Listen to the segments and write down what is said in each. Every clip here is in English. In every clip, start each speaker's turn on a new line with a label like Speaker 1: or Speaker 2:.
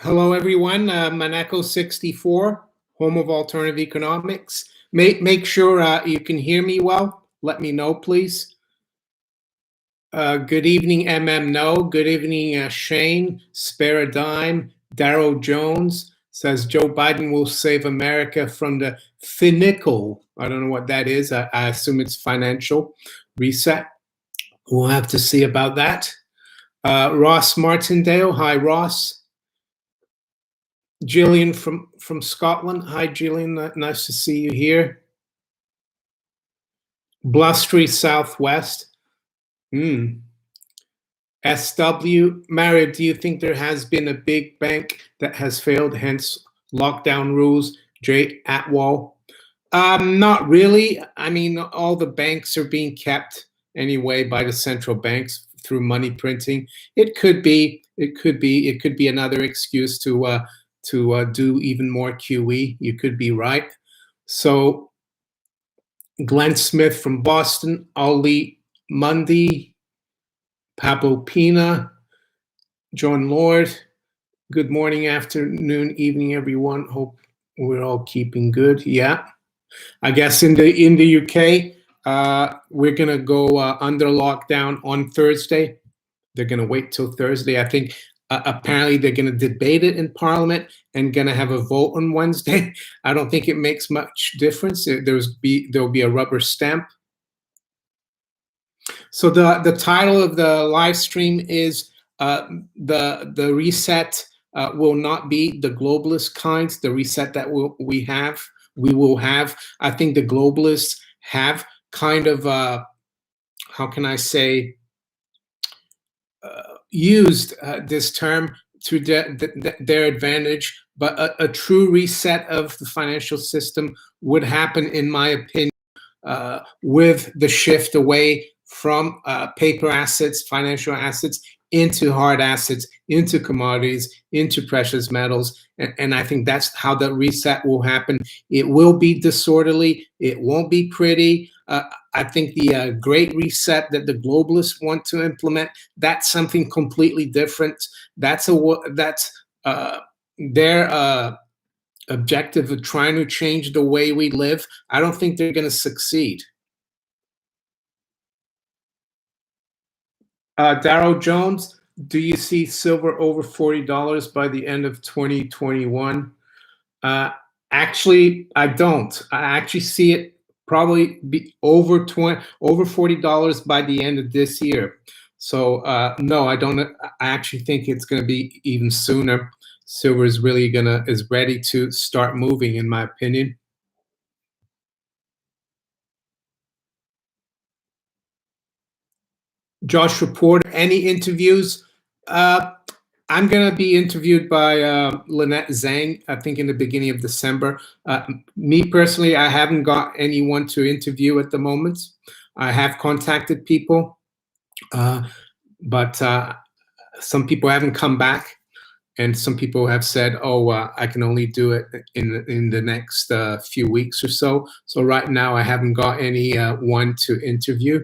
Speaker 1: Hello, everyone. Maneco 64, home of alternative economics. Make sure you can hear me well. Let me know, please. Good evening, No. Good evening, Shane. Spare a Dime. Darrow Jones says Joe Biden will save America from the financial. I don't know what that is. I assume it's financial reset. We'll have to see about that. Ross Martindale. Hi, Ross. Gillian from Scotland. Hi, Gillian. Nice to see you here. Blustery Southwest. SW. Mario, do you think there has been a big bank that has failed, hence lockdown rules? Jay Atwall. Not really. I mean, all the banks are being kept anyway by the central banks through money printing. It could be another excuse to do even more QE. You could be right. So Glenn Smith from Boston, Ali Mundy, Pablo Pina, John Lord. Good morning, afternoon, evening, everyone. Hope we're all keeping good. Yeah, I guess in the UK, we're gonna go under lockdown on Thursday. They're gonna wait till Thursday. I think apparently they're going to debate it in Parliament and going to have a vote on Wednesday. I don't think it makes much difference. There'll be a rubber stamp. So the title of the live stream is the reset will not be the globalist kind. The reset that we will have. I think the globalists have kind of how can I say, used this term to their advantage, but a true reset of the financial system would happen, in my opinion, with the shift away from paper assets, financial assets, into hard assets, into commodities, into precious metals. And I think that's how the reset will happen. It will be disorderly. It won't be pretty. I think the great reset that the globalists want to implement, that's something completely different. That's their objective of trying to change the way we live. I don't think they're going to succeed. Darrow Jones, do you see silver over $40 by the end of 2021? Actually, I don't. I actually see it probably be over $40 by the end of this year. So no, I don't. I actually think it's going to be even sooner. Silver is really is ready to start moving, in my opinion. Josh Report, any interviews? I'm going to be interviewed by Lynette Zhang, I think in the beginning of December. Me personally, I haven't got anyone to interview at the moment. I have contacted people, but some people haven't come back, and some people have said, "Oh, I can only do it in the next few weeks or so." So right now, I haven't got anyone to interview.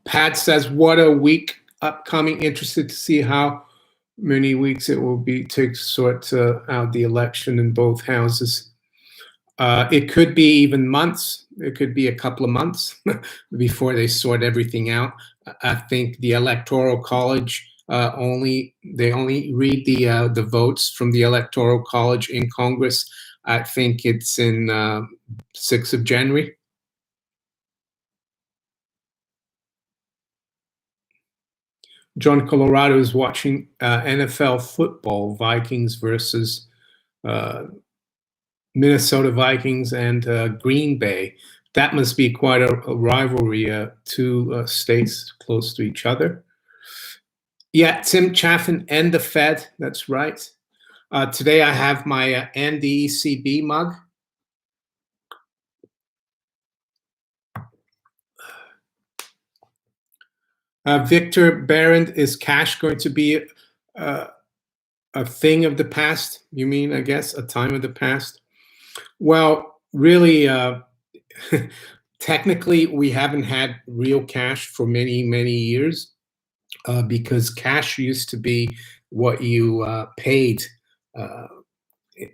Speaker 1: Pat says, "What a week upcoming. Interested to see how many weeks it will be to sort out the election in both houses." It could be even months. It could be a couple of months before they sort everything out. I think the Electoral College only read the votes from the Electoral College in Congress. I think it's in 6th of January. John Colorado is watching NFL football, Vikings versus Minnesota Vikings and Green Bay. That must be quite a rivalry, two states close to each other. Yeah, Tim Chaffin and the Fed, that's right. Today I have my and the ECB mug. Victor Barron, is cash going to be a thing of the past? You mean, I guess, a time of the past? Well, really, Technically, we haven't had real cash for many, many years because cash used to be what you paid uh,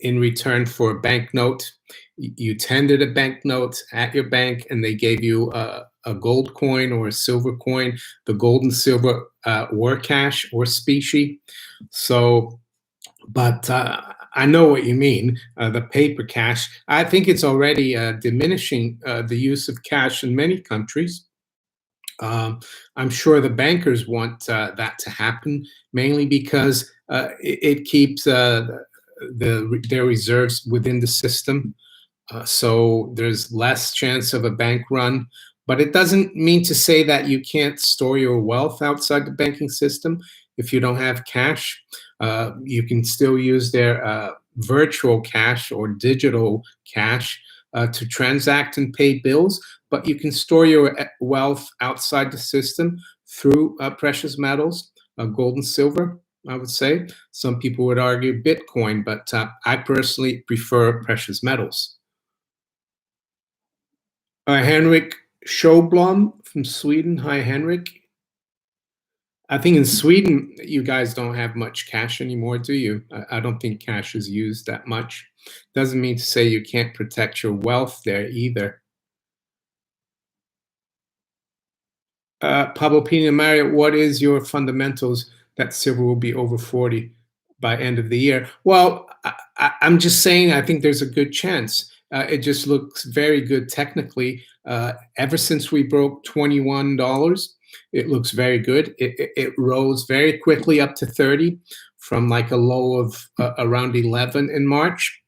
Speaker 1: in return for a banknote. You tendered a banknote at your bank, and they gave you a gold coin or a silver coin. The gold and silver were cash or specie. So, but I know what you mean. The paper cash. I think it's already diminishing the use of cash in many countries. Um, I'm sure the bankers want that to happen, mainly because it keeps their reserves within the system. So there's less chance of a bank run. But it doesn't mean to say that you can't store your wealth outside the banking system. If you don't have cash, you can still use their virtual cash or digital cash to transact and pay bills. But you can store your wealth outside the system through precious metals, gold and silver, I would say. Some people would argue Bitcoin, but I personally prefer precious metals. Henrik Sjöblom from Sweden. Hi, Henrik. I think in Sweden, you guys don't have much cash anymore, do you? I don't think cash is used that much. Doesn't mean to say you can't protect your wealth there either. Pablo Pina Mario, what is your fundamentals that silver will be over 40 by end of the year? Well, I'm just saying I think there's a good chance. It just looks very good technically. Ever since we broke $21, it looks very good. It rose very quickly up to 30 from like a low of around 11 in March.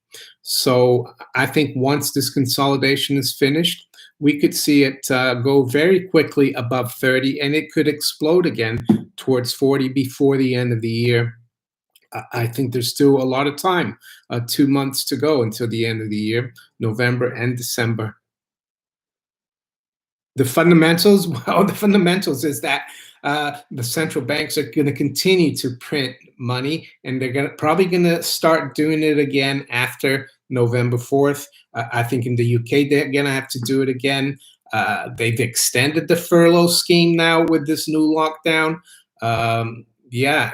Speaker 1: So I think once this consolidation is finished, we could see it go very quickly above 30, and it could explode again towards 40 before the end of the year. I think there's still a lot of time, 2 months to go until the end of the year, November and December. The fundamentals, well, the fundamentals is that the central banks are going to continue to print money, and they're probably going to start doing it again after November 4th. I think in the UK they're going to have to do it again. They've extended the furlough scheme now with this new lockdown. Yeah,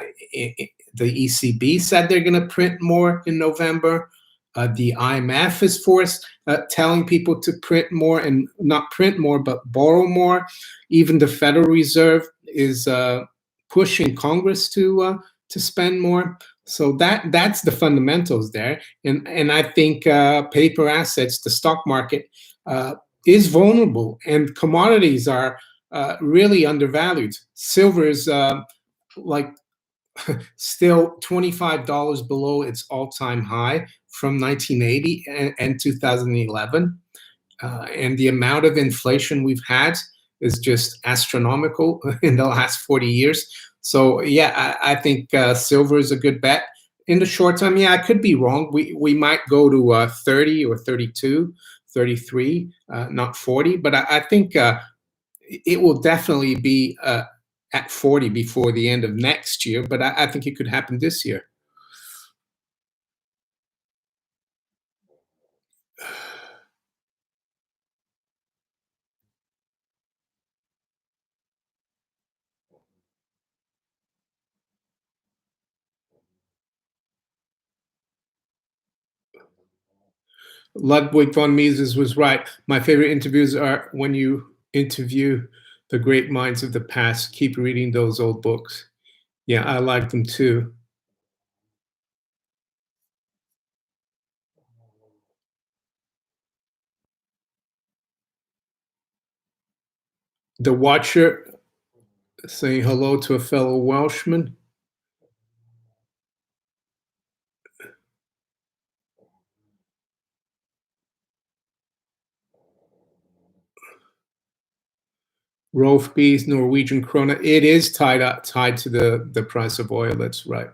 Speaker 1: the ECB said they're going to print more in November. The IMF is forced telling people to print more, and not print more, but borrow more. Even the Federal Reserve is pushing Congress to spend more. So that's the fundamentals there, and I think paper assets, the stock market, is vulnerable, and commodities are really undervalued. Silver is like still $25 below its all-time high from 1980 and 2011. And the amount of inflation we've had is just astronomical in the last 40 years. So yeah, I think silver is a good bet. In the short term, yeah, I could be wrong. We might go to 30 or 32, 33, not 40. But I think it will definitely be at 40 before the end of next year, but I think it could happen this year. Ludwig von Mises was right. My favorite interviews are when you interview the great minds of the past. Keep reading those old books. Yeah, I like them too. The Watcher saying hello to a fellow Welshman. Rolf B's Norwegian krona. It is tied to the price of oil. That's right.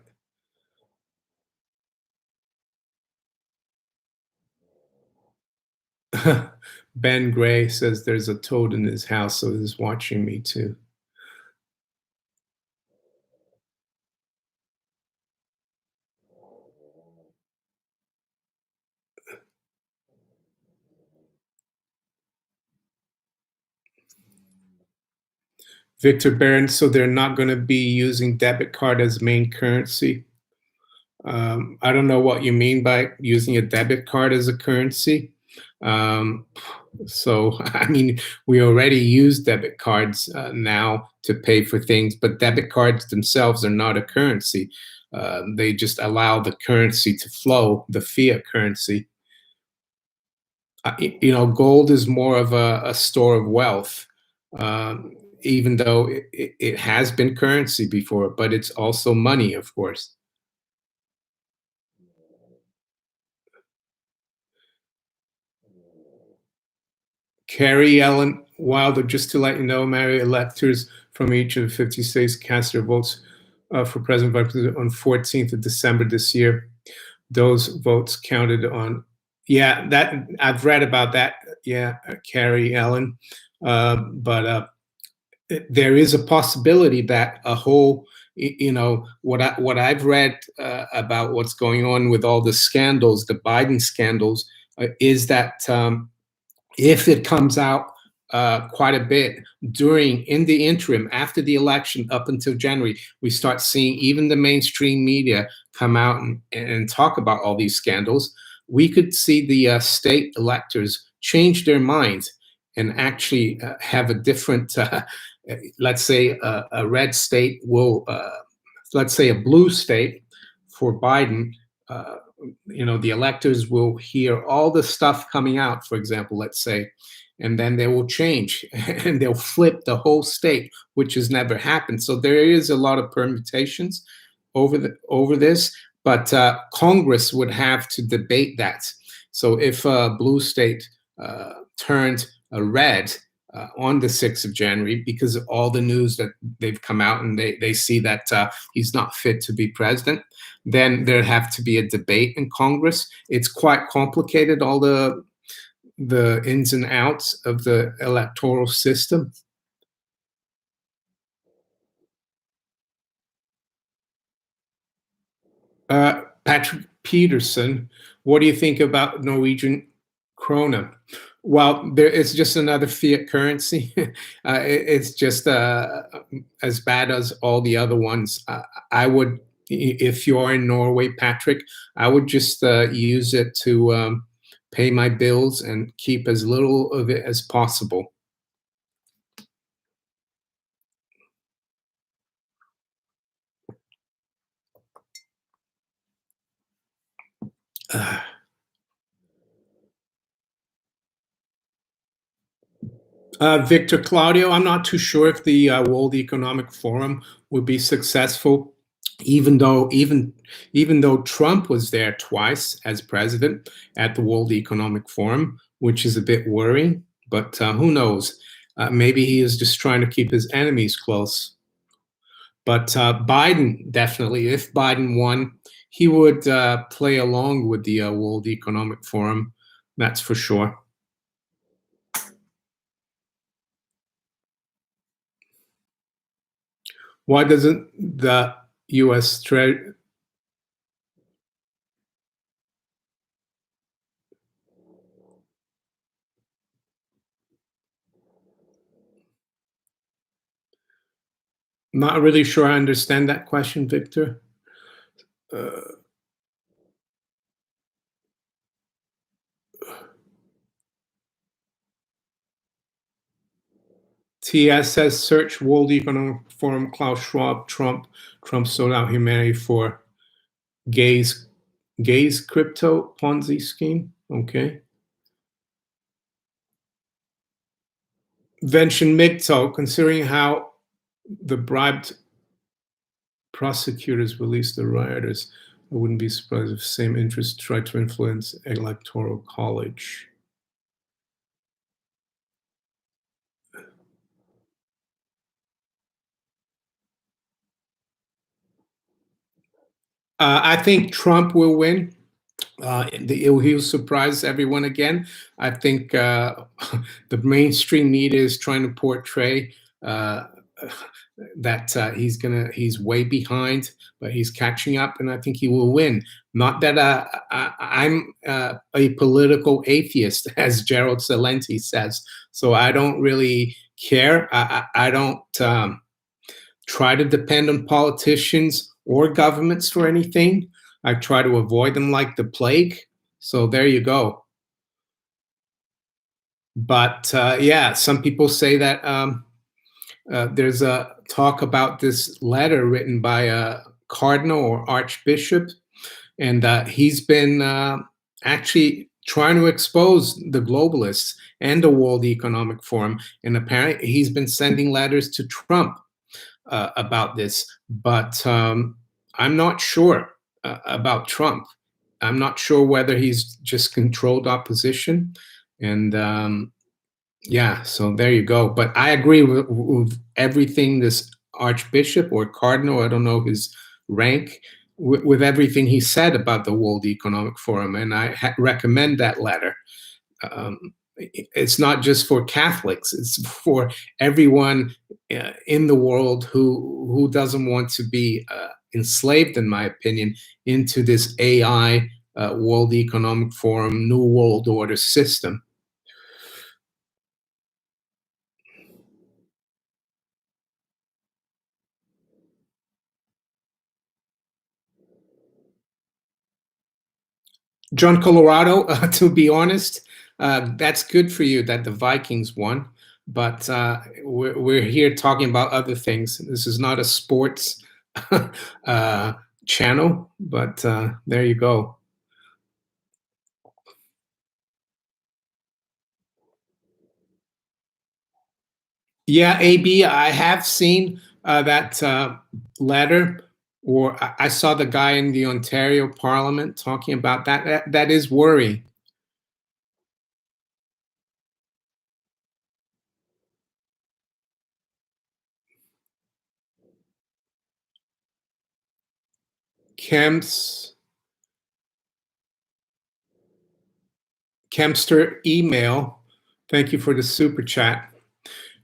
Speaker 1: Ben Gray says there's a toad in his house, so he's watching me too. Victor Barron, so they're not going to be using debit card as main currency. I don't know what you mean by using a debit card as a currency. So, I mean, we already use debit cards now to pay for things, but debit cards themselves are not a currency. They just allow the currency to flow, the fiat currency. Gold is more of a store of wealth, even though it has been currency before, but it's also money, of course. Carrie Ellen Wilder, just to let you know, Mary, electors from each of the 50 states cast their votes for President on 14th of December this year. Those votes counted on, yeah, that I've read about that, yeah, Carrie Ellen. But there is a possibility that a whole, what I've read about what's going on with all the scandals, the Biden scandals, is that if it comes out quite a bit in the interim, after the election up until January, we start seeing even the mainstream media come out and talk about all these scandals. We could see the state electors change their minds and actually have a different, let's say a red state will, let's say a blue state for Biden, the electors will hear all the stuff coming out, for example, let's say, and then they will change and they'll flip the whole state, which has never happened. So there is a lot of permutations over this, but Congress would have to debate that. So if a blue state turned a red on the 6th of January, because of all the news that they've come out and they see that he's not fit to be president, then there'd have to be a debate in Congress. It's quite complicated, all the ins and outs of the electoral system. Patrick Peterson, what do you think about Norwegian krona? Well, it's just another fiat currency. It's just as bad as all the other ones. I would, if you're in Norway, Patrick, I would just use it to pay my bills and keep as little of it as possible. Victor Claudio, I'm not too sure if the World Economic Forum would be successful, even though Trump was there twice as president at the World Economic Forum, which is a bit worrying. But who knows? Maybe he is just trying to keep his enemies close. But Biden, definitely, if Biden won, he would play along with the World Economic Forum. That's for sure. Why doesn't the U.S. Treasury? Not really sure I understand that question, Victor. TS says search World Economic Forum, Klaus Schwab, Trump sold out humanity for gays crypto Ponzi scheme. Okay. Vention Migto, considering how the bribed prosecutors released the rioters, I wouldn't be surprised if same interests tried to influence Electoral College. I think Trump will win. He'll surprise everyone again. I think the mainstream media is trying to portray that he's way behind, but he's catching up, and I think he will win. Not that I'm a political atheist, as Gerald Celente says, so I don't really care. I don't try to depend on politicians or governments for anything. I try to avoid them like the plague. So there you go. But yeah, some people say that there's a talk about this letter written by a cardinal or archbishop, and he's been actually trying to expose the globalists and the World Economic Forum. And apparently, he's been sending letters to Trump about this. But I'm not sure about Trump. I'm not sure whether he's just controlled opposition. And yeah, so there you go. But I agree with everything this archbishop or cardinal, I don't know his rank, with everything he said about the World Economic Forum. And I recommend that letter. It's not just for Catholics, it's for everyone in the world who doesn't want to be enslaved, in my opinion, into this AI World Economic Forum, New World Order system. John Colorado, to be honest, that's good for you that the Vikings won. But we're here talking about other things. This is not a sports channel, but there you go. Yeah, AB, I have seen that letter, or I saw the guy in the Ontario Parliament talking about that. That is worrying. Kemp's Kempster email. Thank you for the super chat.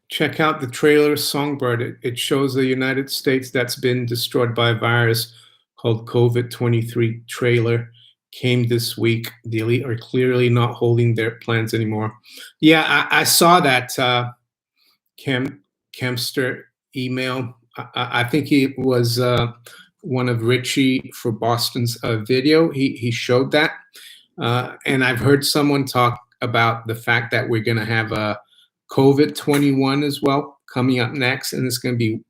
Speaker 1: Check out the trailer Songbird. It shows a United States that's been destroyed by a virus called COVID-23 trailer. Came this week. The elite are clearly not holding their plans anymore. Yeah, I saw that Kempster email. I think it was one of Richie for Boston's video. He showed that. And I've heard someone talk about the fact that we're going to have a COVID-21 as well coming up next, and it's going to be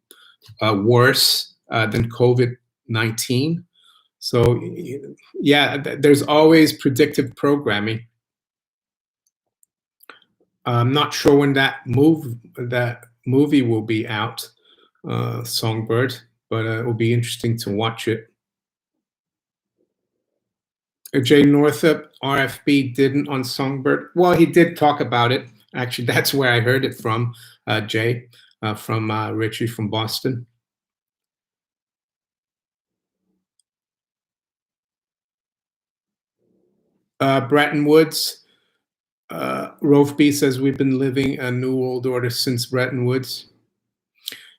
Speaker 1: worse than COVID-19. So, yeah, there's always predictive programming. I'm not sure when that movie will be out, Songbird, but it will be interesting to watch it. Jay Northup, RFB, didn't on Songbird. Well, he did talk about it. Actually, that's where I heard it from, Jay, from Richie from Boston. Bretton Woods, Rofeby says we've been living a new world order since Bretton Woods.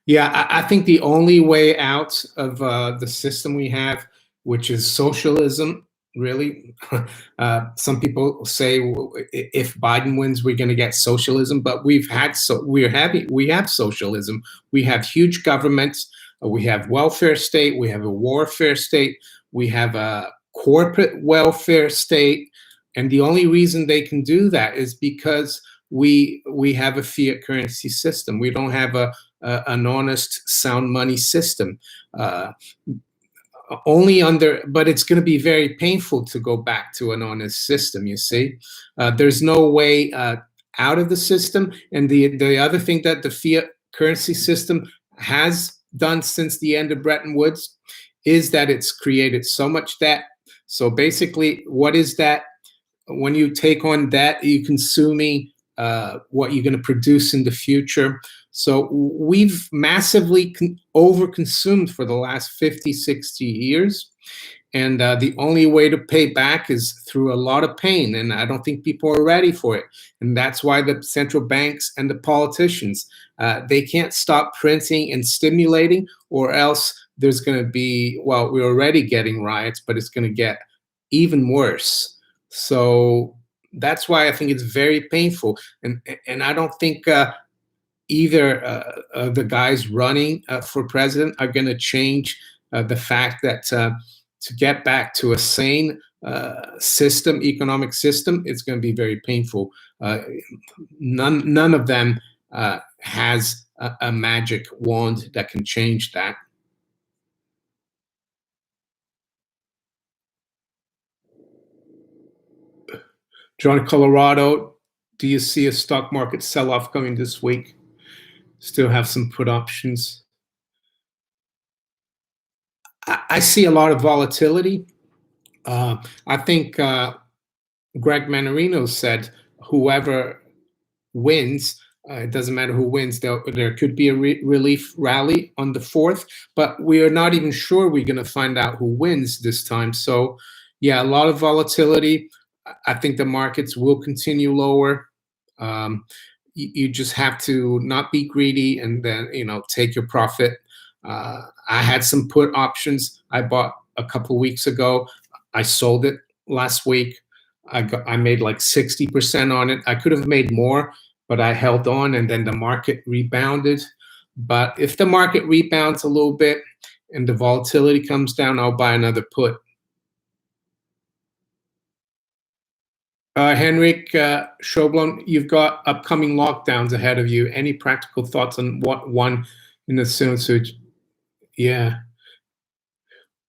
Speaker 1: Yeah, I think the only way out of the system we have, which is socialism, really. Some people say if Biden wins, we're going to get socialism, but we have socialism. We have huge governments. We have welfare state. We have a warfare state. We have a corporate welfare state, and the only reason they can do that is because we have a fiat currency system. We don't have an honest, sound money system. Only under, but it's going to be very painful to go back to an honest system. You see, there's no way out of the system. And the other thing that the fiat currency system has done since the end of Bretton Woods is that it's created so much debt. So basically, what is that? When you take on debt, you're consuming what you're going to produce in the future. So we've massively overconsumed for the last 50, 60 years. And the only way to pay back is through a lot of pain. And I don't think people are ready for it. And that's why the central banks and the politicians, they can't stop printing and stimulating, or else there's going to be, well, we're already getting riots, but it's going to get even worse. So that's why I think it's very painful. And I don't think either the guys running for president are going to change the fact that to get back to a sane system, economic system, it's going to be very painful. None of them has a magic wand that can change that. John, Colorado, do you see a stock market sell-off coming this week? Still have some put options. I see a lot of volatility. I think Greg Manarino said whoever wins, it doesn't matter who wins, there could be a relief rally on the 4th, but we are not even sure we're going to find out who wins this time. So yeah, a lot of volatility. I think the markets will continue lower. You just have to not be greedy and then, take your profit. I had some put options I bought a couple weeks ago. I sold it last week. I made like 60% on it. I could have made more, but I held on, and then the market rebounded. But if the market rebounds a little bit and the volatility comes down, I'll buy another put. Henrik Schoblon, you've got upcoming lockdowns ahead of you. Any practical thoughts on what one in the soon? Yeah.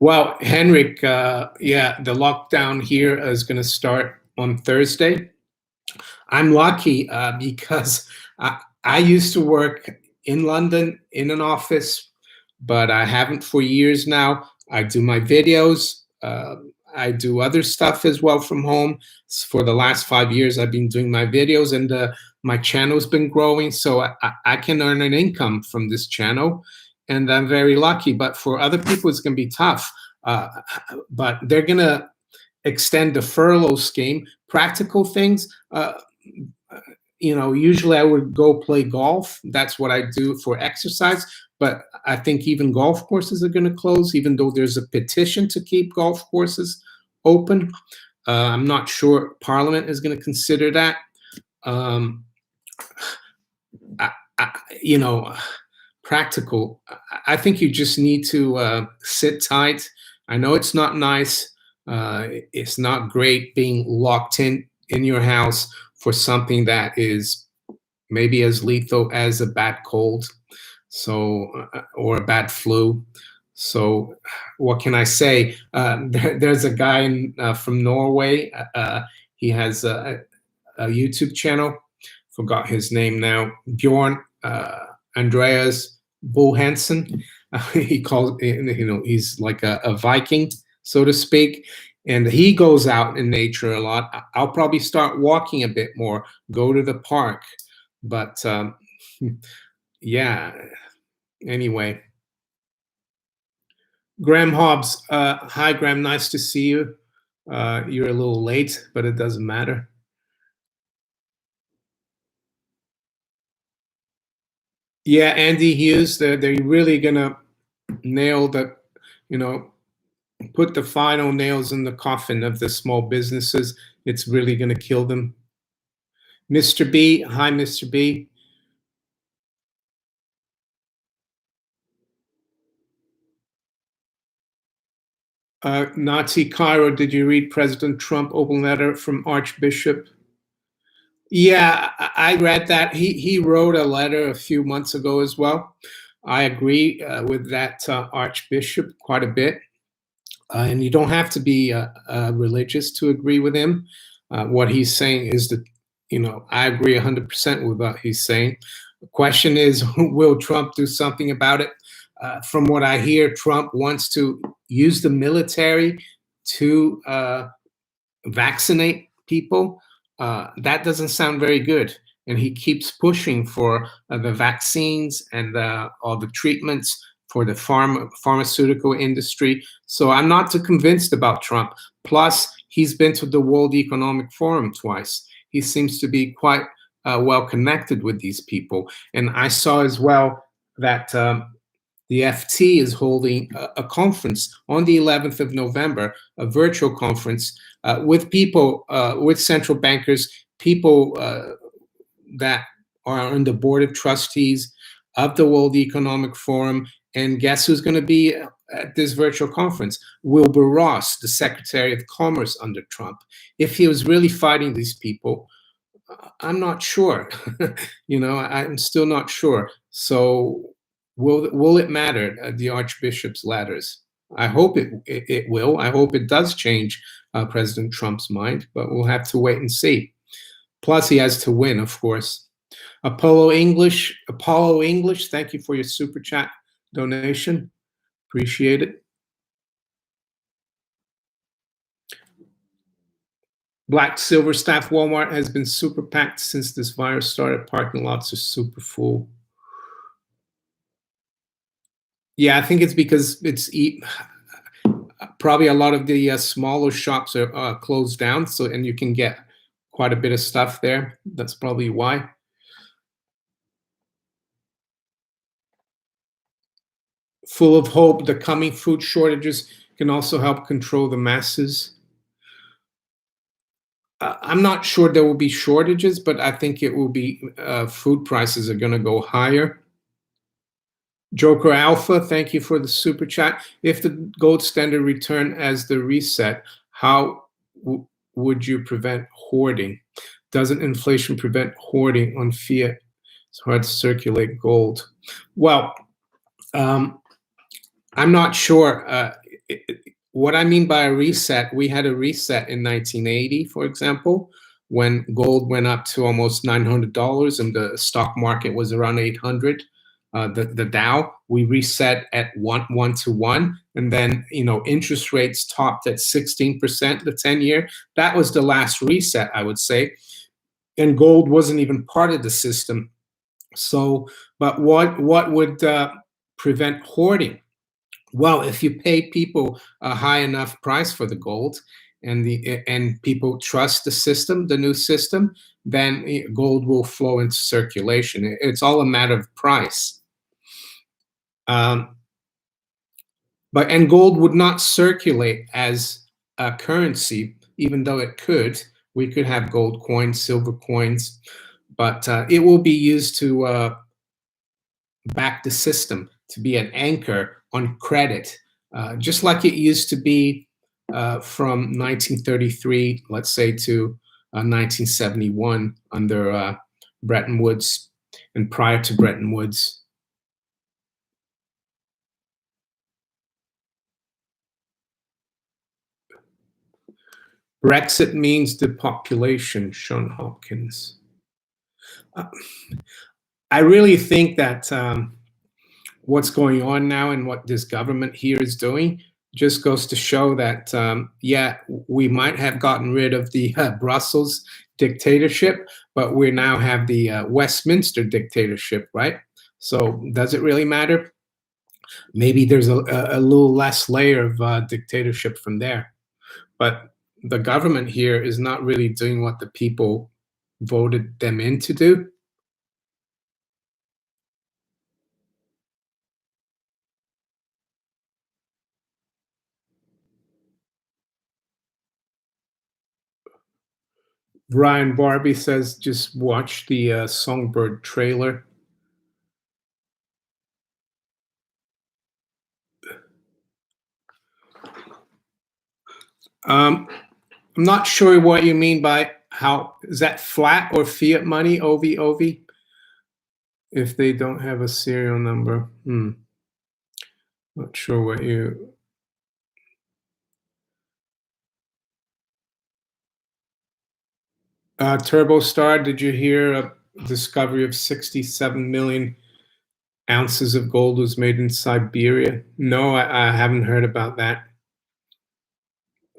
Speaker 1: Well, Henrik, yeah, the lockdown here is going to start on Thursday. I'm lucky because I used to work in London in an office, but I haven't for years now. I do my videos. I do other stuff as well from home. For the last 5 years, I've been doing my videos, and my channel's been growing, so I can earn an income from this channel, and I'm very lucky. But for other people, it's going to be tough. But they're going to extend the furlough scheme. Practical things. Usually I would go play golf. That's what I do for exercise. But I think even golf courses are going to close, even though there's a petition to keep golf courses open. I'm not sure Parliament is going to consider that. Practical. I think you just need to sit tight. I know it's not nice. It's not great being locked in your house for something that is maybe as lethal as a bad cold, or a bad flu. So what can I say? There's a guy from Norway. He has a YouTube channel. Forgot his name now. Bjorn Andreas Bull Hansen. He calls, he's like a Viking, so to speak. And he goes out in nature a lot. I'll probably start walking a bit more, go to the park. But yeah, anyway. Graham Hobbs. Hi, Graham. Nice to see you. You're a little late, but it doesn't matter. Yeah, Andy Hughes, they're really going to nail the, put the final nails in the coffin of the small businesses. It's really going to kill them. Mr. B, hi, Mr. B. Nazi Cairo, did you read President Trump open letter from Archbishop? Yeah, I read that. He wrote a letter a few months ago as well. I agree with that Archbishop quite a bit. And you don't have to be religious to agree with him. What he's saying is that, I agree 100% with what he's saying. The question is, will Trump do something about it? From what I hear, Trump wants to use the military to vaccinate people. That doesn't sound very good. And he keeps pushing for the vaccines and all the treatments for the pharmaceutical industry. So I'm not too convinced about Trump. Plus, he's been to the World Economic Forum twice. He seems to be quite well connected with these people. And I saw as well that the FT is holding a conference on the 11th of November, a virtual conference with people, with central bankers, people that are on the board of trustees of the World Economic Forum. And guess who's going to be at this virtual conference? Wilbur Ross, the Secretary of Commerce under Trump. If he was really fighting these people, I'm not sure. I'm still not sure. So will it matter, the Archbishop's letters? I hope it will. I hope it does change President Trump's mind, but we'll have to wait and see. Plus, he has to win, of course. Apollo English, thank you for your super chat donation. Appreciate it. Black Silver Staff Walmart has been super packed since this virus started. Parking lots are super full. Yeah, I think it's because it's probably a lot of the smaller shops are closed down, and you can get quite a bit of stuff there. That's probably why. Full of hope, the coming food shortages can also help control the masses. I'm not sure there will be shortages, but I think it will be food prices are going to go higher. Joker Alpha, thank you for the super chat. If the gold standard return as the reset, how would you prevent hoarding? Doesn't inflation prevent hoarding on fiat? It's hard to circulate gold. Well, I'm not sure. What I mean by a reset, we had a reset in 1980, for example, when gold went up to almost $900 and the stock market was around 800. The Dow, we reset at 1:1, and then interest rates topped at 16%, the 10-year. That was the last reset, I would say, and gold wasn't even part of the system. So, but what would prevent hoarding? Well, if you pay people a high enough price for the gold, and people trust the system, the new system, then gold will flow into circulation. It's all a matter of price. And gold would not circulate as a currency, even though it could. We could have gold coins, silver coins, but it will be used to back the system, to be an anchor on credit, just like it used to be from 1933, let's say, to 1971 under Bretton Woods and prior to Bretton Woods. Brexit means depopulation, Sean Hopkins. I really think that what's going on now and what this government here is doing just goes to show that, yeah, we might have gotten rid of the Brussels dictatorship, but we now have the Westminster dictatorship, right? So does it really matter? Maybe there's a little less layer of dictatorship from there. But the government here is not really doing what the people voted them in to do. Ryan Barbie says, just watch the Songbird trailer. I'm not sure what you mean by how, is that flat or fiat money, OV? If they don't have a serial number. Not sure what you... TurboStar, did you hear a discovery of 67 million ounces of gold was made in Siberia? No, I haven't heard about that.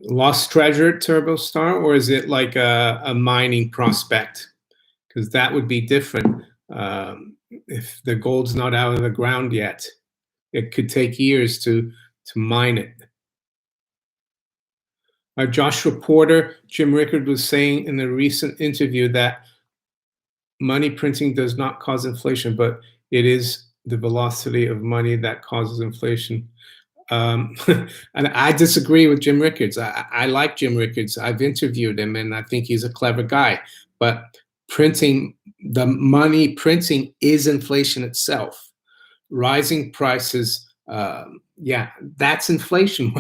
Speaker 1: Lost treasure at TurboStar, or is it like a mining prospect? Because that would be different. If the gold's not out of the ground yet, it could take years to mine it. Joshua Porter, Jim Rickard was saying in a recent interview that money printing does not cause inflation, but it is the velocity of money that causes inflation. And I disagree with Jim Rickards. I like Jim Rickards. I've interviewed him, and I think he's a clever guy. But printing, the money printing is inflation itself. Rising prices, yeah, that's inflation.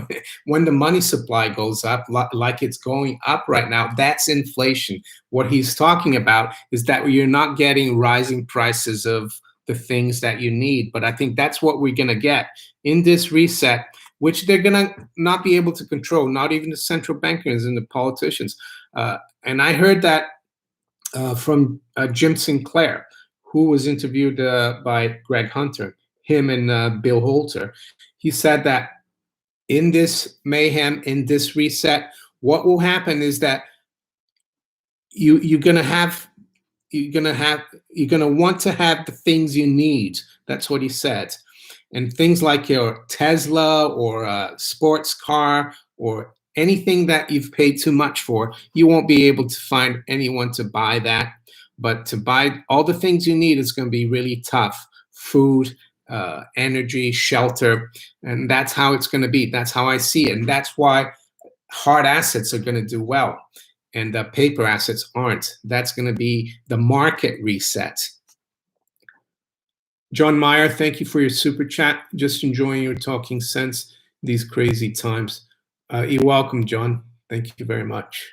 Speaker 1: When the money supply goes up, like it's going up right now, that's inflation. What he's talking about is that you're not getting rising prices of the things that you need. But I think that's what we're going to get in this reset, which they're going to not be able to control, not even the central bankers and the politicians. And I heard that from Jim Sinclair, who was interviewed by Greg Hunter, him and Bill Holter. He said that in this mayhem, in this reset, what will happen is that you're gonna want to have the things you need. That's what he said. And things like your Tesla or a sports car or anything that you've paid too much for, you won't be able to find anyone to buy that. But to buy all the things you need is going to be really tough. Food, energy, shelter, and that's how it's going to be. That's how I see it. And that's why hard assets are going to do well and paper assets aren't. That's going to be the market reset. John Meyer, thank you for your super chat. Just enjoying your talking sense these crazy times. You're welcome, John. Thank you very much.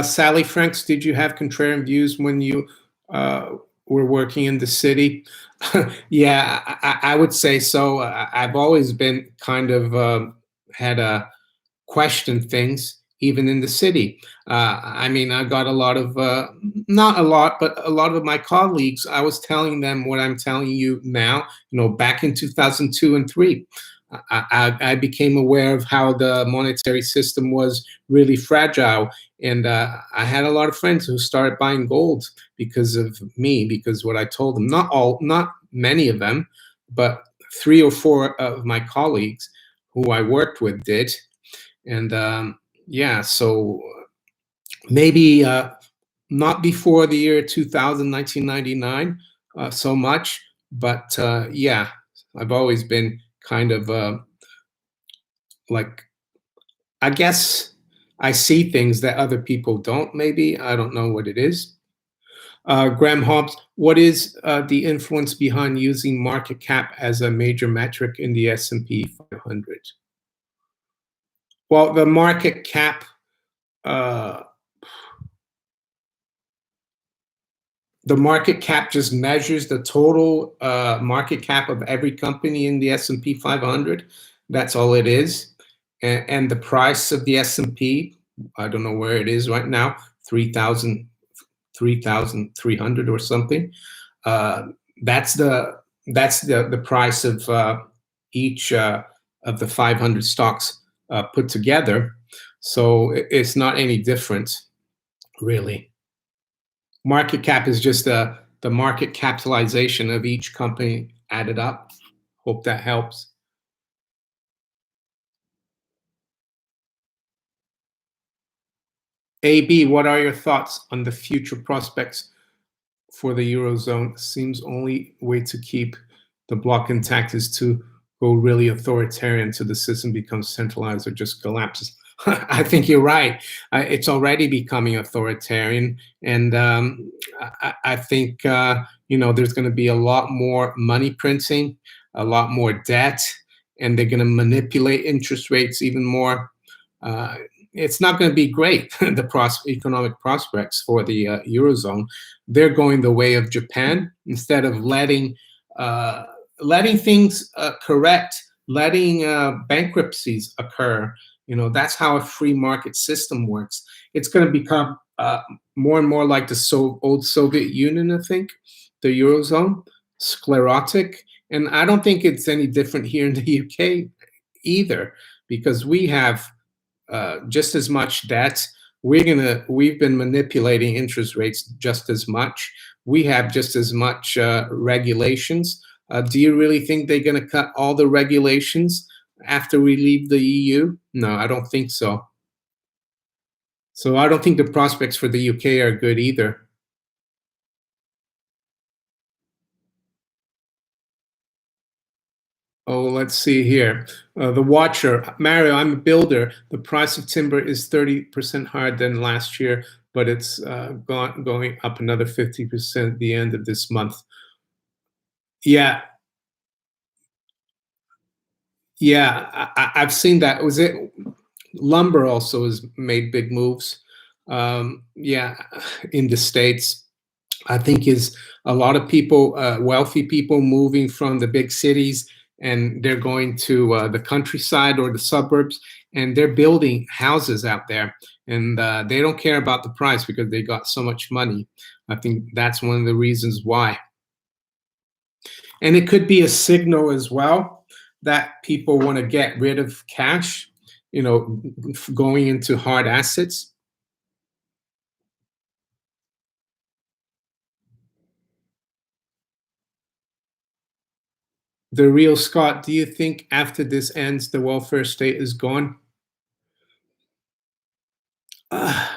Speaker 1: Sally Franks, did you have contrarian views when you were working in the city? Yeah, I would say so. I've always been kind of had a question things, even in the city. I mean, I got a lot of, not a lot, but a lot of my colleagues, I was telling them what I'm telling you now, back in 2002 and 3. I became aware of how the monetary system was really fragile. And I had a lot of friends who started buying gold because of me, because what I told them, not many of them, but 3 or 4 of my colleagues who I worked with did. And yeah, so maybe not before the year 2000, 1999, so much, but yeah, I've always been kind of like, I guess I see things that other people don't, maybe. I don't know what it is. Graham Hobbs, what is the influence behind using market cap as a major metric in the S&P 500? Well, the market cap, just measures the total market cap of every company in the S&P 500. That's all it is. And the price of the S&P, I don't know where it is right now, 3,300 or something. That's the price of each of the 500 stocks put together. So it's not any different, really. Market cap is just the market capitalization of each company added up. Hope that helps. AB, what are your thoughts on the future prospects for the Eurozone? Seems only way to keep the bloc intact is to go really authoritarian till the system becomes centralized or just collapses. I think you're right. It's already becoming authoritarian, and I think there's going to be a lot more money printing, a lot more debt, and they're going to manipulate interest rates even more. It's not going to be great. The economic prospects for the Eurozone, they're going the way of Japan. Instead of letting things correct, letting bankruptcies occur. That's how a free market system works. It's going to become more and more like the old Soviet Union, I think, the Eurozone, sclerotic. And I don't think it's any different here in the UK either, because we have just as much debt. We've been manipulating interest rates just as much. We have just as much regulations. Do you really think they're going to cut all the regulations after we leave the EU? No, I don't think so. So I don't think the prospects for the UK are good either. Oh, let's see here. The Watcher, Mario, I'm a builder. The price of timber is 30% higher than last year, but it's going up another 50% at the end of this month. Yeah, yeah, I've seen that. Was it lumber also has made big moves? Yeah, in the States. I think is a lot of people, wealthy people, moving from the big cities, and they're going to the countryside or the suburbs, and they're building houses out there, and they don't care about the price because they got so much money. I think that's one of the reasons why. And it could be a signal as well that people want to get rid of cash, you know, going into hard assets. The real Scott, do you think after this ends, the welfare state is gone? Uh,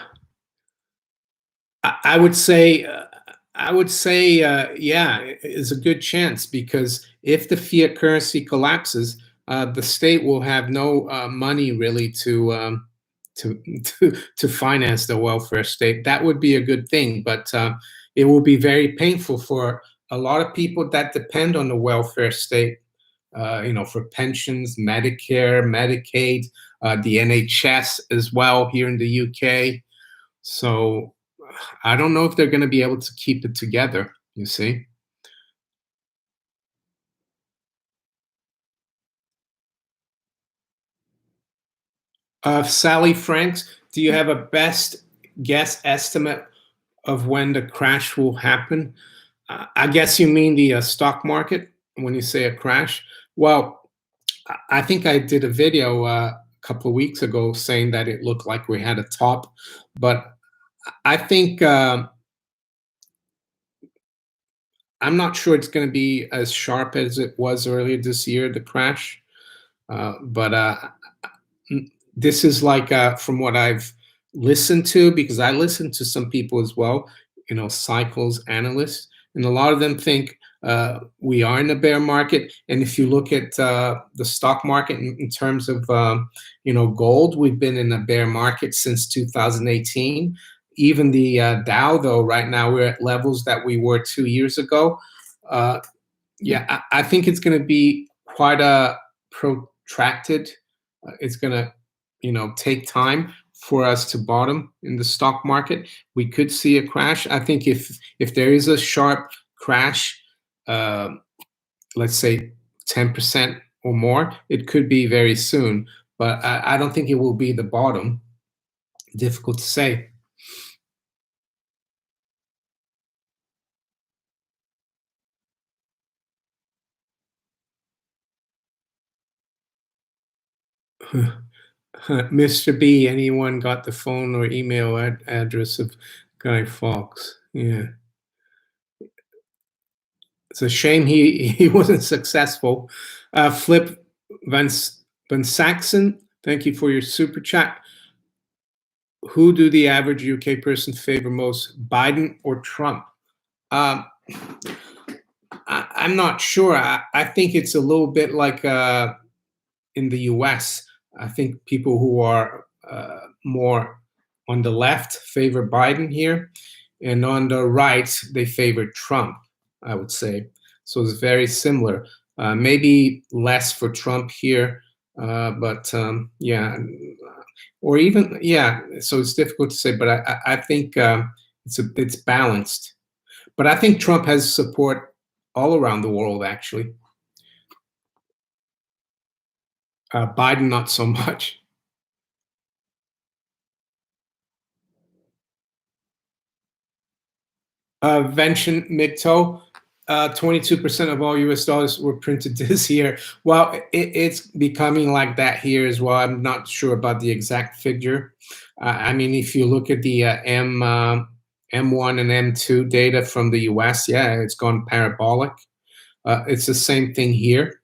Speaker 1: I would say, yeah, it's a good chance because if the fiat currency collapses, the state will have no money really to to finance the welfare state. That would be a good thing, but it will be very painful for a lot of people that depend on the welfare state. You know, for pensions, Medicare, Medicaid, the NHS as well here in the UK. So I don't know if they're going to be able to keep it together. You see, Sally Franks, do you have a best guess estimate of when the crash will happen? I guess you mean the stock market when you say a crash. Well, I think I did a video a couple of weeks ago saying that it looked like we had a top, but I think I'm not sure it's going to be as sharp as it was earlier this year, the crash. But this is like from what I've listened to, because I listen to some people as well, you know, cycles analysts, and a lot of them think we are in a bear market. And if you look at the stock market in terms of you know, gold, we've been in a bear market since 2018. Even the Dow, though, right now we're at levels that we were 2 years ago. Uh, yeah, I think it's going to be quite a protracted. It's going to, you know, take time for us to bottom in the stock market. We could see a crash. I think if there is a sharp crash, uh, let's say 10% or more, it could be very soon. But I don't think it will be the bottom. Difficult to say. Mr. B, anyone got the phone or email address of Guy Fawkes? Yeah. It's a shame he wasn't successful. Flip Van Saxon, thank you for your super chat. Who do the average UK person favor most, Biden or Trump? Um, I'm not sure. I think it's a little bit like in the US. I think people who are more on the left favor Biden here, and on the right, they favor Trump, I would say. So it's very similar. Maybe less for Trump here, but yeah, or even, yeah. So it's difficult to say, but I think it's balanced. But I think Trump has support all around the world, actually. Biden, not so much. Vention MGTOW, 22% of all US dollars were printed this year. Well, it's becoming like that here as well. I'm not sure about the exact figure. I mean, if you look at the M1 and M2 data from the US, yeah, it's gone parabolic. It's the same thing here.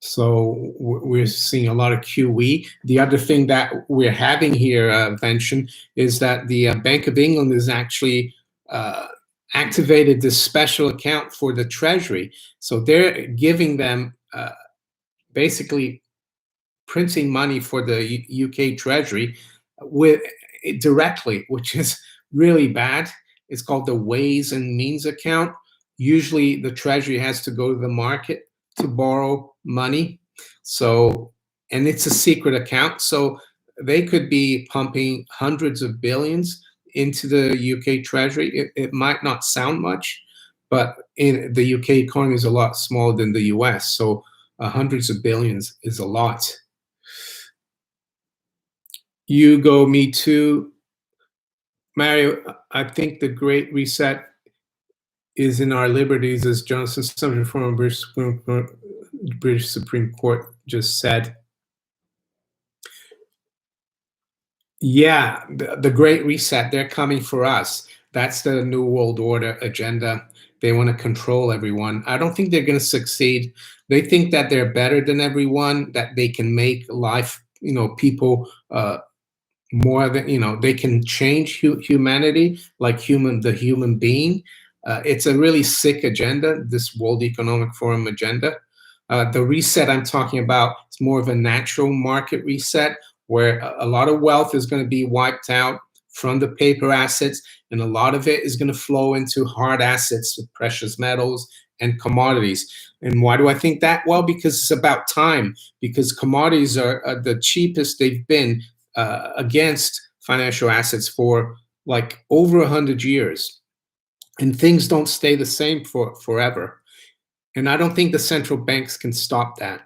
Speaker 1: So we're seeing a lot of QE. The other thing that we're having here, Vention, is that the Bank of England is actually activated this special account for the Treasury. So they're giving them basically printing money for the UK Treasury with directly, which is really bad. It's called the Ways and Means account. Usually, the Treasury has to go to the market to borrow money. So, and it's a secret account. So they could be pumping hundreds of billions into the UK Treasury. It might not sound much, but in the UK economy is a lot smaller than the US. So hundreds of billions is a lot. You go, me too. Mario, I think the Great Reset is in our liberties, as Johnson Sumner from British Supreme Court just said. Yeah, the Great Reset, they're coming for us. That's the New World Order agenda. They want to control everyone. I don't think they're going to succeed. They think that they're better than everyone, that they can make life, people more than, they can change humanity, like the human being. It's a really sick agenda, this World Economic Forum agenda. The reset I'm talking about is more of a natural market reset, where a lot of wealth is going to be wiped out from the paper assets, and a lot of it is going to flow into hard assets, precious metals and commodities. And why do I think that? Well, because it's about time, because commodities are the cheapest they've been against financial assets for like over 100 years. And things don't stay the same forever. And I don't think the central banks can stop that.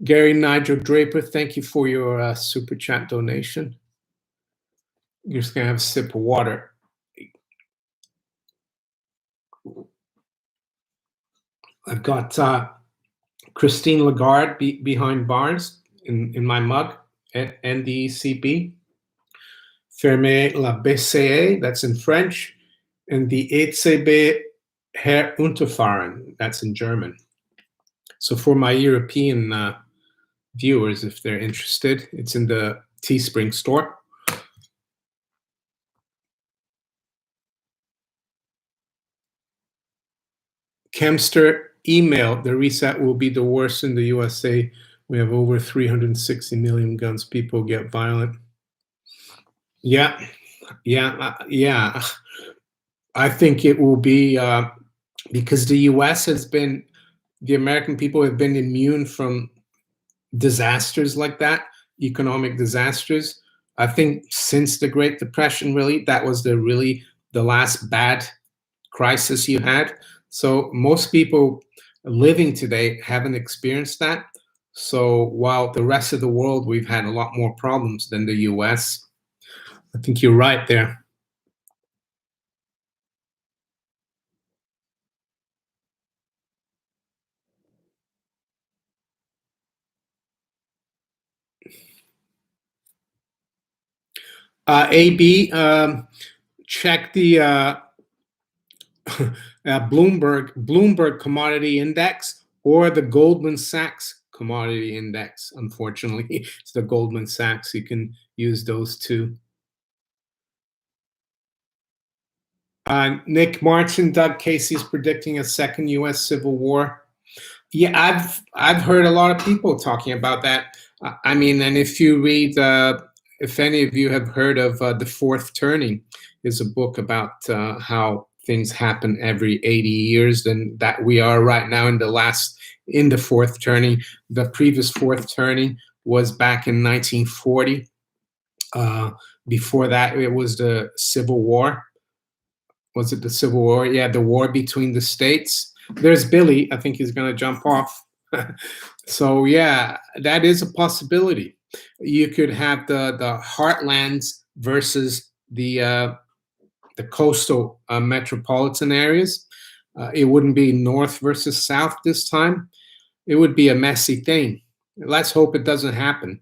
Speaker 1: Gary Nigel Draper, thank you for your super chat donation. You're just going to have a sip of water. I've got Christine Lagarde behind bars in my mug at NDECB. Fermez la BCE, that's in French, and the ETHB Herunterfahren, that's in German. So for my European viewers, if they're interested, it's in the Teespring store. Kemster email, the reset will be the worst in the USA. We have over 360 million guns. People get violent. Yeah. I think it will be because the US the American people have been immune from disasters like that, economic disasters. I think since the Great Depression, really, that was the last bad crisis you had. So most people living today haven't experienced that. So while the rest of the world, we've had a lot more problems than the US. I think you're right there. AB, check the Bloomberg Commodity Index or the Goldman Sachs Commodity Index. Unfortunately, it's the Goldman Sachs. You can use those two. Nick Martin, Doug Casey is predicting a second U.S. Civil War. Yeah, I've heard a lot of people talking about that. I mean, and if you read, if any of you have heard of The Fourth Turning, is a book about how things happen every 80 years, then that we are right now in the fourth turning. The previous fourth turning was back in 1940. Before that, it was the Civil War. Was it the Civil War? Yeah, the war between the states. There's Billy. I think he's going to jump off. So yeah, that is a possibility. You could have the heartlands versus the coastal metropolitan areas. It wouldn't be north versus south this time. It would be a messy thing. Let's hope it doesn't happen.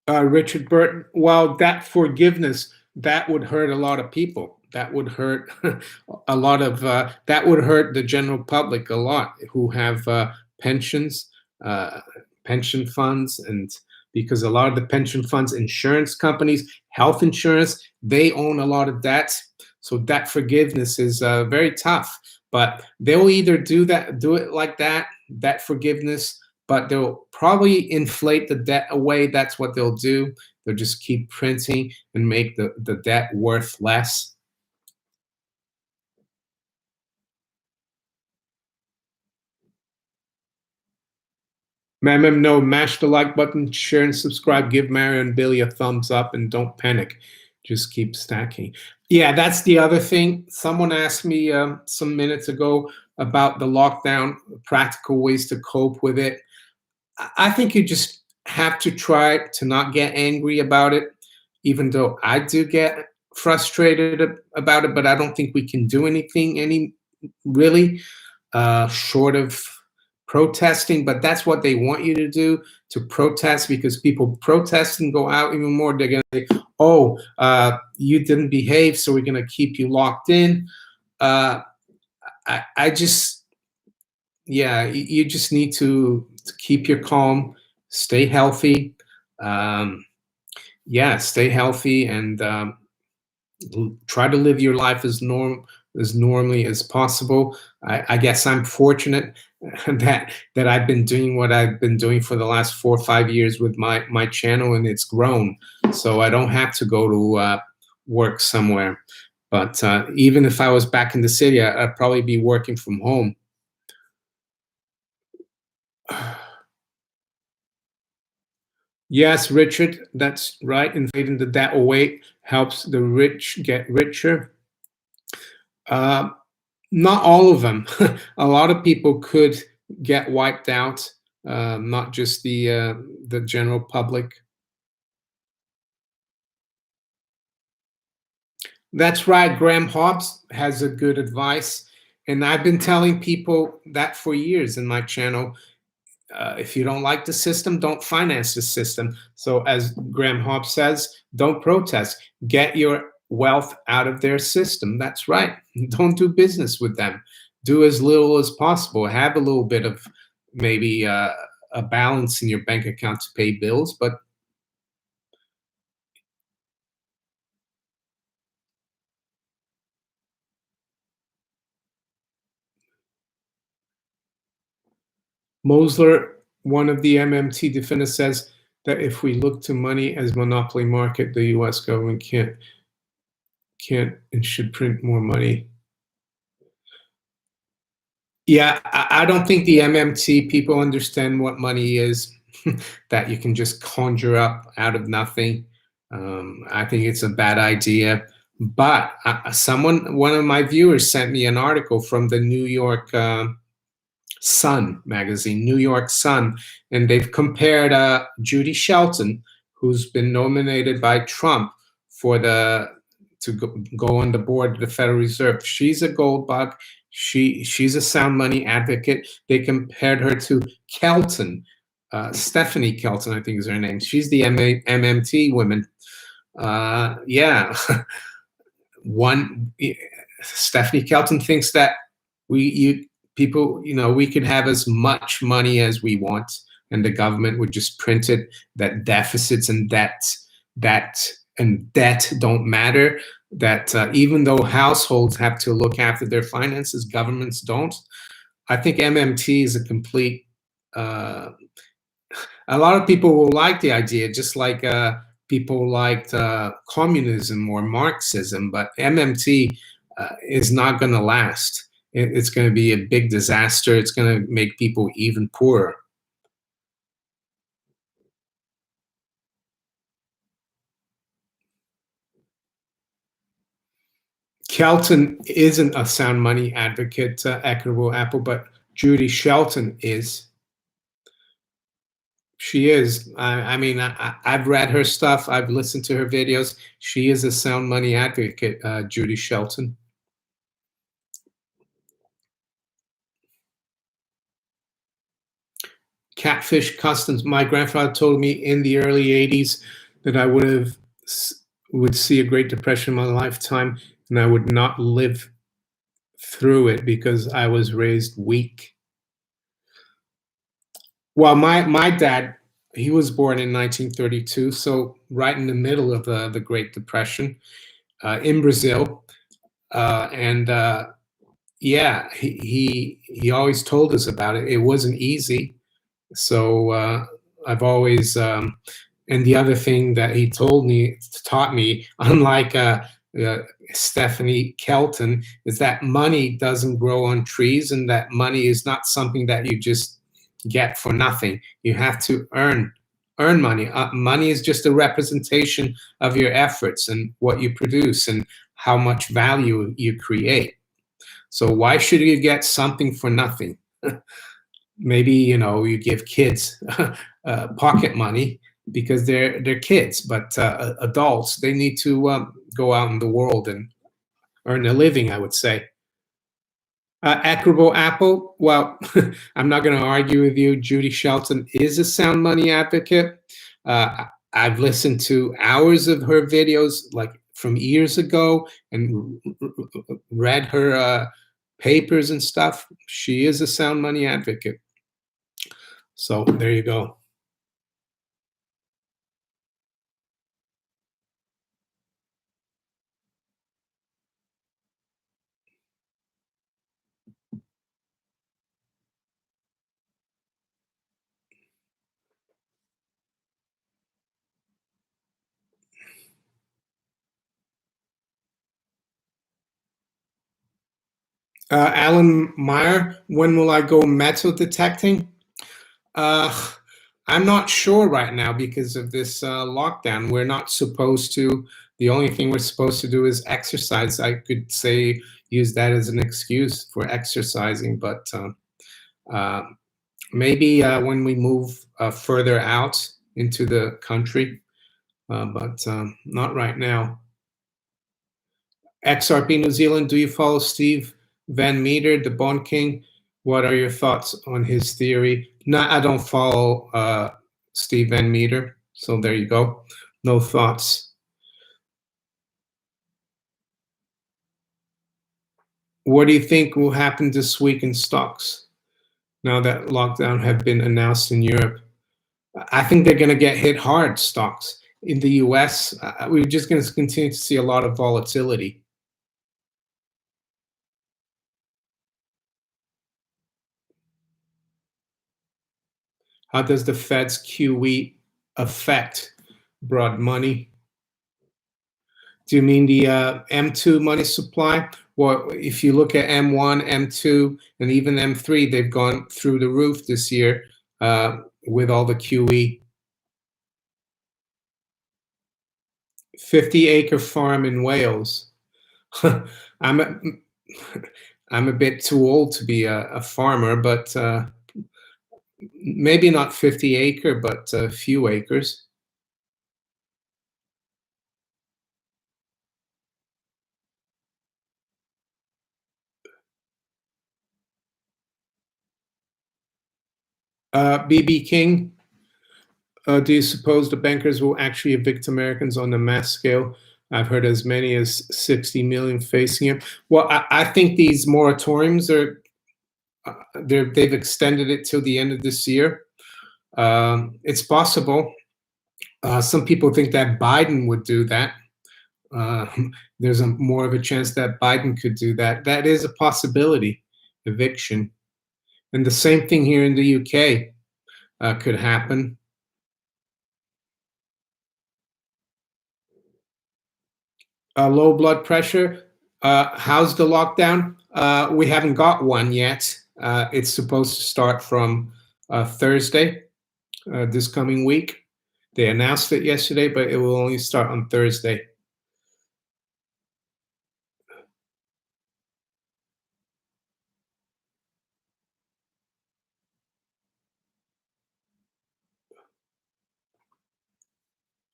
Speaker 1: Richard Burton, well, that forgiveness, that would hurt a lot of people. That would hurt a lot of, that would hurt the general public a lot who have pensions, pension funds, and because a lot of the pension funds, insurance companies, health insurance, they own a lot of debts. So debt forgiveness is very tough. But they'll either do it like that, debt forgiveness, but they'll probably inflate the debt away. That's what they'll do. They'll just keep printing and make the debt worth less. No, mash the like button, share and subscribe, give Mario and Billy a thumbs up, and don't panic. Just keep stacking. Yeah, that's the other thing. Someone asked me some minutes ago about the lockdown, practical ways to cope with it. I think you just have to try to not get angry about it, even though I do get frustrated about it, but I don't think we can do anything really short of protesting. But that's what they want you to do, to protest, because people protest and go out even more. They're going to say, oh, you didn't behave, so we're going to keep you locked in. I just, yeah, you just need to keep your calm, stay healthy. Yeah, stay healthy, and try to live your life as normally as possible. I guess I'm fortunate that I've been doing what I've been doing for the last 4 or 5 years with my channel, and it's grown. So I don't have to go to work somewhere. But even if I was back in the city, I'd probably be working from home. Yes, Richard, that's right. Inflating the debt away helps the rich get richer. Not all of them. A lot of people could get wiped out, not just the general public. That's right. Graham Hobbs has a good advice, and I've been telling people that for years in my channel. If you don't like the system, don't finance the system. So as Graham Hobbs says, don't protest. Get your wealth out of their system. That's right. Don't do business with them. Do as little as possible. Have a little bit of maybe a balance in your bank account to pay bills, but Mosler, one of the MMT defenders, says that if we look to money as monopoly market, the U.S. government can't and should print more money. Yeah, I don't think the MMT people understand what money is, that you can just conjure up out of nothing. I think it's a bad idea. But one of my viewers sent me an article from the New York Sun magazine, New York Sun, and they've compared Judy Shelton, who's been nominated by Trump to go on the board of the Federal Reserve. She's a gold bug. She's a sound money advocate. They compared her to Kelton, Stephanie Kelton, I think is her name. She's the MMT woman. Yeah, Stephanie Kelton thinks that people, we could have as much money as we want, and the government would just print it. That deficits and debt don't matter. That even though households have to look after their finances, governments don't. I think MMT is a complete. A lot of people will like the idea, just like people liked communism or Marxism, but MMT is not going to last. It's going to be a big disaster. It's going to make people even poorer. Kelton isn't a sound money advocate, Equitable Apple, but Judy Shelton is. She is. I mean, I've read her stuff. I've listened to her videos. She is a sound money advocate, Judy Shelton. Catfish Customs. My grandfather told me in the early 80s that I would see a Great Depression in my lifetime, and I would not live through it because I was raised weak. Well, my dad, he was born in 1932, so right in the middle of the Great Depression in Brazil. And yeah, he always told us about it. It wasn't easy. So I've always, and the other thing that he taught me, unlike uh, Stephanie Kelton, is that money doesn't grow on trees, and that money is not something that you just get for nothing. You have to earn money. Money is just a representation of your efforts and what you produce and how much value you create. So why should you get something for nothing? Maybe you give kids pocket money because they're kids, but adults, they need to go out in the world and earn a living, I would say. Equitable Apple, well, I'm not going to argue with you. Judy Shelton is a sound money advocate. I've listened to hours of her videos, like from years ago, and read her papers and stuff. She is a sound money advocate. So there you go. Alan Meyer, when will I go metal detecting? Uh, I'm not sure right now because of this lockdown. We're not supposed to. The only thing we're supposed to do is exercise. I could say use that as an excuse for exercising, but uh, maybe when we move further out into the country, but not right now. XRP New Zealand, do you follow Steve Van Meter, the Bond King? What are your thoughts on his theory? No, I don't follow Steve Van Meter, so there you go. No thoughts. What do you think will happen this week in stocks now that lockdown have been announced in Europe? I think they're going to get hit hard, stocks. In the US, we're just going to continue to see a lot of volatility. How does the Fed's QE affect broad money? Do you mean the M2 money supply? Well, if you look at M1, M2, and even M3, they've gone through the roof this year with all the QE. 50-acre farm in Wales. I'm a, I'm a bit too old to be a farmer, but maybe not 50-acre, but a few acres. BB King, do you suppose the bankers will actually evict Americans on a mass scale? I've heard as many as 60 million facing it. Well, I think these moratoriums are they've extended it till the end of this year. It's possible. Some people think that Biden would do that. Uh, there's more of a chance that Biden could do that. That is a possibility, eviction. And the same thing here in the UK could happen. Low blood pressure. How's the lockdown? We haven't got one yet. It's supposed to start from Thursday, this coming week. They announced it yesterday, but it will only start on Thursday.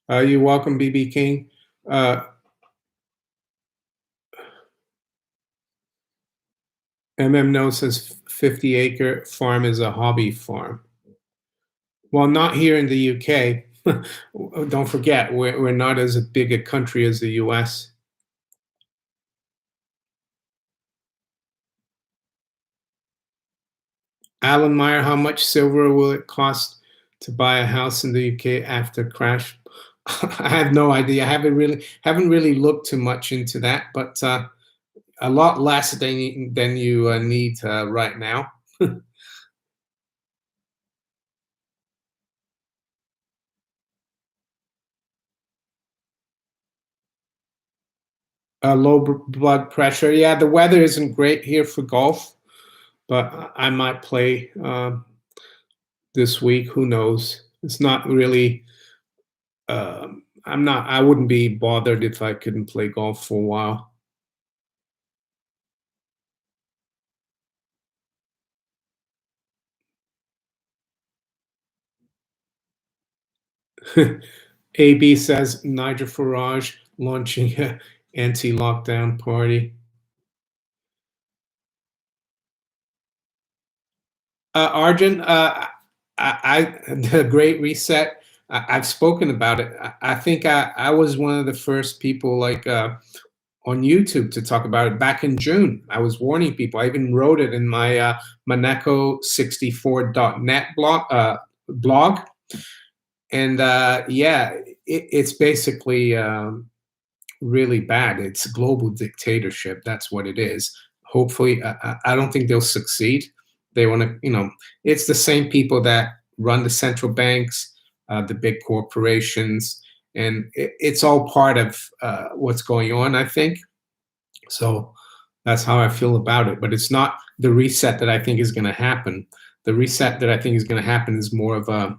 Speaker 1: You're welcome, BB King. No says 50-acre farm is a hobby farm. Well, not here in the UK. Don't forget, we're not as big a country as the US. Alan Meyer, how much silver will it cost to buy a house in the UK after crash? I have no idea. I haven't really looked too much into that, but a lot less than you need right now. Low blood pressure. Yeah, the weather isn't great here for golf, but I might play this week. Who knows? It's not really. I'm not. I wouldn't be bothered if I couldn't play golf for a while. AB says Nigel Farage launching a anti-lockdown party. Arjun, the Great Reset. I've spoken about it. I think I was one of the first people like on YouTube to talk about it back in June. I was warning people. I even wrote it in my maneco64.net blog. And yeah, it's basically really bad. It's global dictatorship. That's what it is. Hopefully, I don't think they'll succeed. They want to, it's the same people that run the central banks, the big corporations, and it's all part of what's going on, I think. So that's how I feel about it. But it's not the reset that I think is going to happen. The reset that I think is going to happen is more of a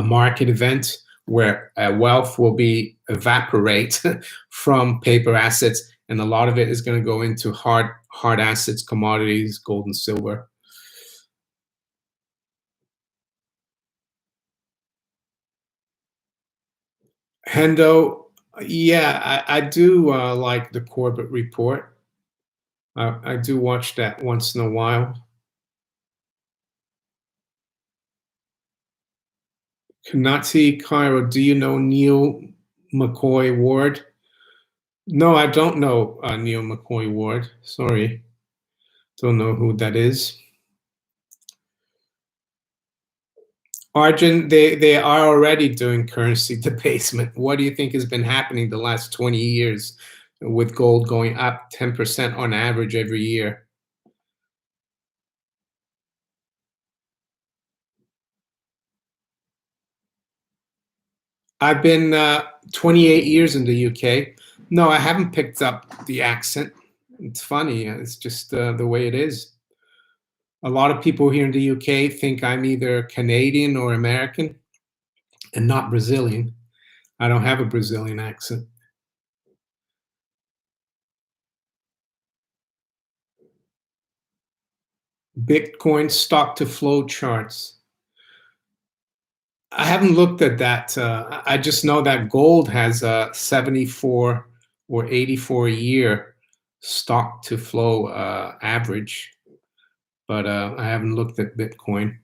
Speaker 1: market event where wealth will be evaporate from paper assets, and a lot of it is going to go into hard assets, commodities, gold and silver. Hendo, yeah, I do like the Corbett report. I do watch that once in a while. Kanati Cairo, do you know Neil McCoy Ward? No, I don't know Neil McCoy Ward. Sorry, don't know who that is. Arjun, they are already doing currency debasement. What do you think has been happening the last 20 years with gold going up 10% on average every year? I've been 28 years in the UK. No, I haven't picked up the accent. It's funny. It's just the way it is. A lot of people here in the UK think I'm either Canadian or American and not Brazilian. I don't have a Brazilian accent. Bitcoin stock to flow charts. I haven't looked at that. I just know that gold has a 74 or 84 a year stock to flow average, but I haven't looked at Bitcoin.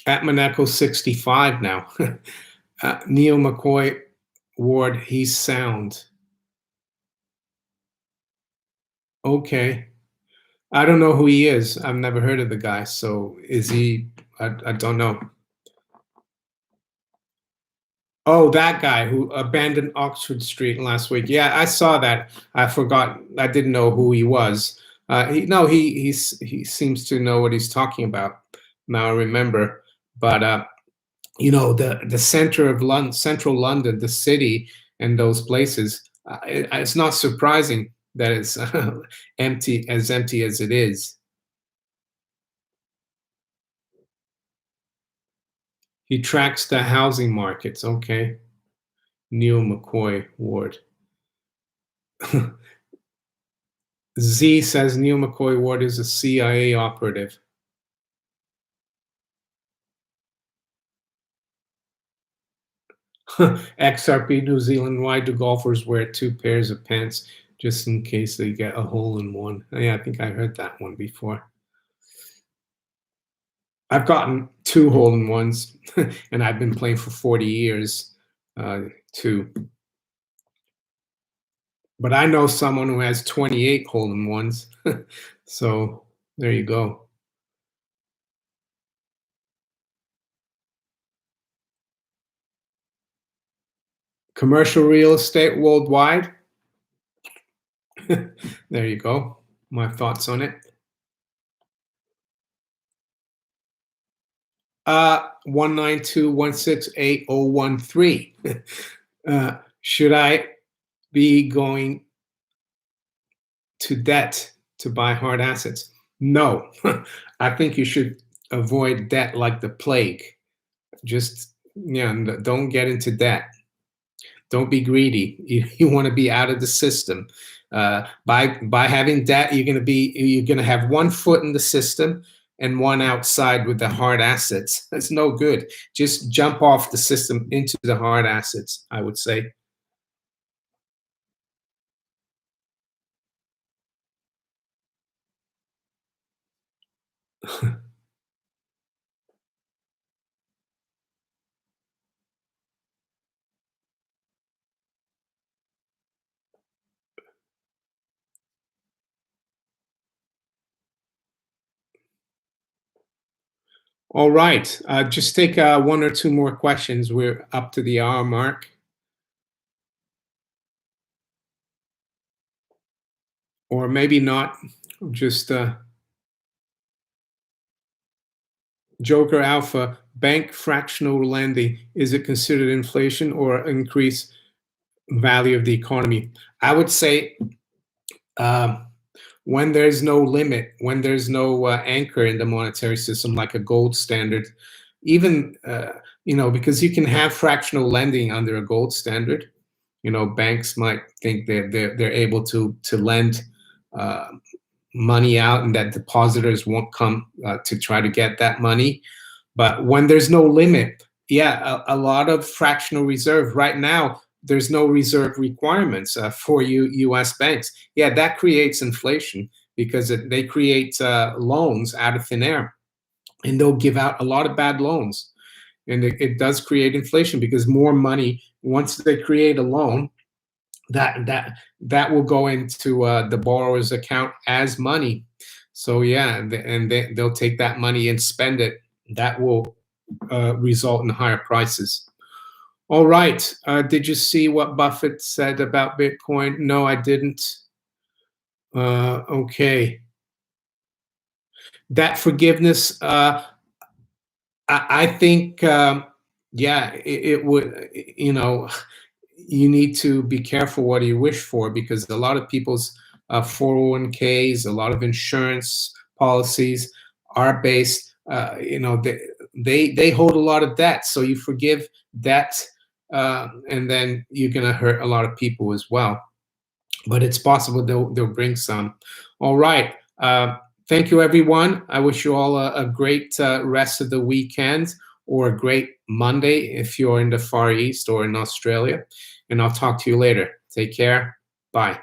Speaker 1: At Monaco 65 now. Neil McCoy Ward, he's sound. Okay. I don't know who he is. I've never heard of the guy. So is he? I don't know. Oh, that guy who abandoned Oxford Street last week. Yeah, I saw that. I forgot. I didn't know who he was. No, he seems to know what he's talking about. Now I remember. But the center of London, central London, the city, and those places. It's not surprising that it's empty as it is. He tracks the housing markets. Okay, Neil McCoy Ward. Z says Neil McCoy Ward is a CIA operative. XRP New Zealand, why do golfers wear two pairs of pants just in case they get a hole in one? Yeah, I think I heard that one before. I've gotten two hole in ones, and I've been playing for 40 years too. But I know someone who has 28 hole in ones. So there you go. Commercial real estate worldwide. There you go. My thoughts on it. 192.168.013. Should I be going to debt to buy hard assets? No. I think you should avoid debt like the plague. Just, don't get into debt. Don't be greedy. You want to be out of the system. By having debt, you're going to have one foot in the system and one outside with the hard assets. That's no good. Just jump off the system into the hard assets, I would say. All right. Just take one or two more questions. We're up to the hour mark. Or maybe not. Just Joker Alpha, bank fractional lending, is it considered inflation or increased value of the economy? I would say when there's no limit, when there's no anchor in the monetary system, like a gold standard, even because you can have fractional lending under a gold standard. Banks might think they're able to lend money out, and that depositors won't come to try to get that money. But when there's no limit, a lot of fractional reserve right now, there's no reserve requirements for U.S. banks. Yeah, that creates inflation because they create loans out of thin air, and they'll give out a lot of bad loans, and it does create inflation because more money, once they create a loan, that will go into the borrower's account as money. So and they'll take that money and spend it. That will result in higher prices. All right. Did you see what Buffett said about Bitcoin? No, I didn't. Okay. Debt forgiveness. I think, it would, you need to be careful what you wish for, because a lot of people's 401ks, a lot of insurance policies are based, they hold a lot of debt. So you forgive debt, and then you're going to hurt a lot of people as well. But it's possible they'll bring some. All right. Thank you, everyone. I wish you all a great rest of the weekend, or a great Monday if you're in the Far East or in Australia. And I'll talk to you later. Take care. Bye.